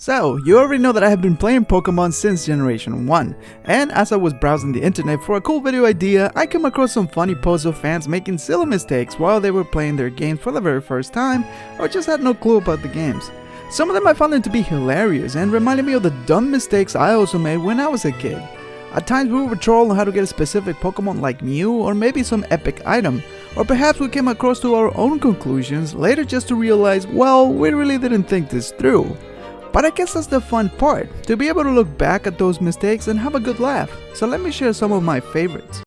So, you already know that I have been playing Pokemon since Generation 1, and as I was browsing the internet for a cool video idea, I came across some funny posts of fans making silly mistakes while they were playing their games for the very first time, or just had no clue about the games. Some of them I found them to be hilarious and reminded me of the dumb mistakes I also made when I was a kid. At times we would troll on how to get a specific Pokemon like Mew, or maybe some epic item, or perhaps we came across to our own conclusions later just to realize, well, we really didn't think this through. But I guess that's the fun part, to be able to look back at those mistakes and have a good laugh. So let me share some of my favorites.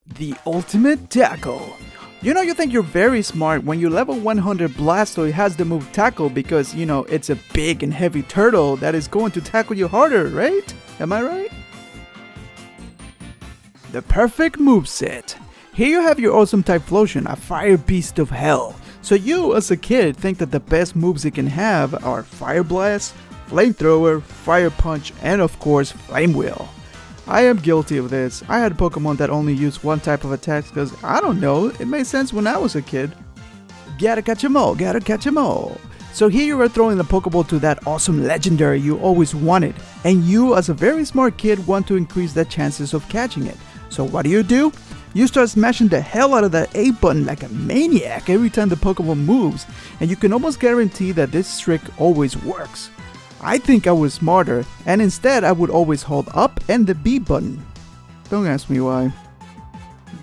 The ultimate tackle. You know, you think you're very smart when your level 100 Blastoise has the move tackle because, you know, it's a big and heavy turtle that is going to tackle you harder, right? Am I right? The perfect moveset. Here you have your awesome Typhlosion, a fire beast of hell. So you, as a kid, think that the best moves it can have are Fire Blast, Flamethrower, Fire Punch, and of course, Flame Wheel. I am guilty of this. I had Pokemon that only used one type of attacks because, I don't know, it made sense when I was a kid. Gotta catch 'em all, gotta catch 'em all. So here you are throwing the Pokeball to that awesome legendary you always wanted, and you, as a very smart kid, want to increase the chances of catching it. So what do? You start smashing the hell out of that A button like a maniac every time the Pokemon moves, and you can almost guarantee that this trick always works. I think I was smarter, and instead I would always hold up and the B button. Don't ask me why.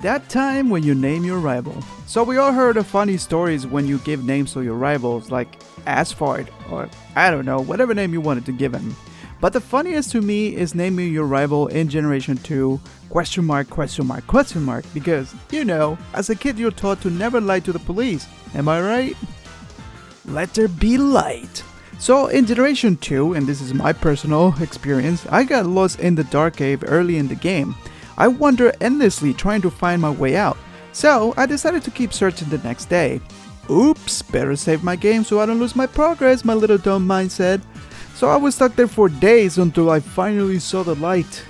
That time when you name your rival. So we all heard of funny stories when you give names to your rivals, like Asphalt, or I don't know, whatever name you wanted to give him. But the funniest to me is naming your rival in Generation 2 ? Because, you know, as a kid you're taught to never lie to the police, am I right? Let there be light. So in Generation 2, and this is my personal experience, I got lost in the dark cave early in the game. I wandered endlessly trying to find my way out, so I decided to keep searching the next day. Oops, better save my game so I don't lose my progress, my little dumb mind said. So I was stuck there for days until I finally saw the light.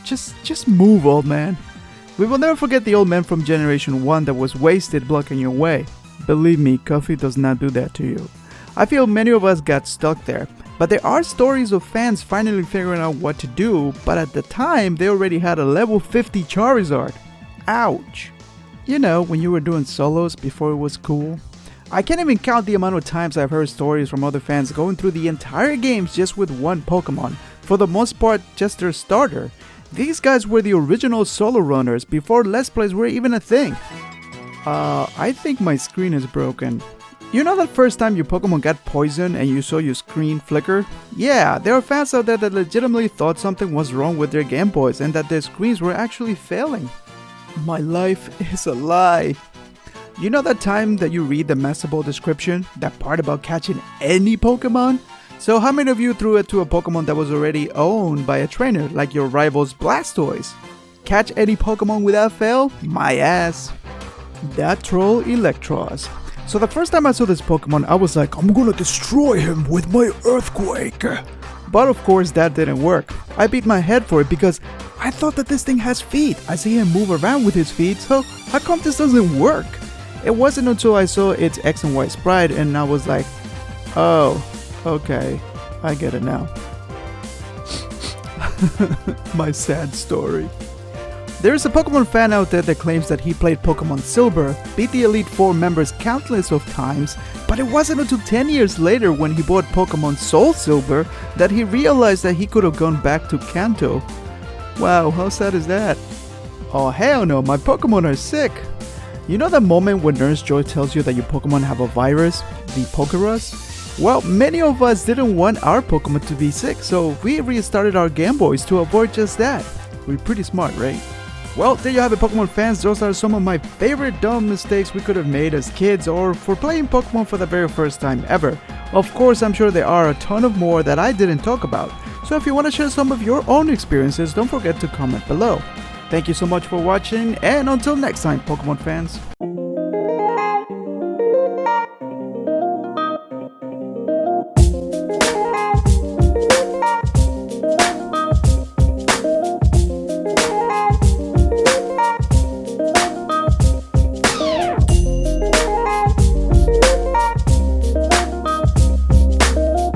Just move, old man. We will never forget the old man from Generation 1 that was wasted blocking your way. Believe me, coffee does not do that to you. I feel many of us got stuck there, but there are stories of fans finally figuring out what to do, but at the time they already had a level 50 Charizard. Ouch. You know, when you were doing solos before it was cool. I can't even count the amount of times I've heard stories from other fans going through the entire games just with one Pokemon, for the most part just their starter. These guys were the original solo runners before Let's Plays were even a thing. I think my screen is broken. You know that first time your Pokemon got poisoned and you saw your screen flicker? Yeah, there are fans out there that legitimately thought something was wrong with their Game Boys and that their screens were actually failing. My life is a lie. You know that time that you read the Master Ball description? That part about catching any Pokemon? So how many of you threw it to a Pokemon that was already owned by a trainer, like your rival's Blastoise? Catch any Pokemon without fail? My ass. That troll Electros. So the first time I saw this Pokemon, I was like, I'm gonna destroy him with my Earthquake. But of course that didn't work. I beat my head for it because I thought that this thing has feet. I see him move around with his feet, so how come this doesn't work? It wasn't until I saw its X and Y sprite and I was like, oh, okay, I get it now. My sad story. There is a Pokemon fan out there that claims that he played Pokemon Silver, beat the Elite Four members countless of times, but it wasn't until 10 years later when he bought Pokemon Soul Silver that he realized that he could have gone back to Kanto. Wow, how sad is that? Oh hell no, my Pokemon are sick! You know that moment when Nurse Joy tells you that your Pokemon have a virus, the Pokerus? Well, many of us didn't want our Pokemon to be sick, so we restarted our Game Boys to avoid just that. We're pretty smart, right? Well, there you have it, Pokemon fans. Those are some of my favorite dumb mistakes we could have made as kids or for playing Pokemon for the very first time ever. Of course, I'm sure there are a ton of more that I didn't talk about. So if you want to share some of your own experiences, don't forget to comment below. Thank you so much for watching, and until next time, Pokemon fans.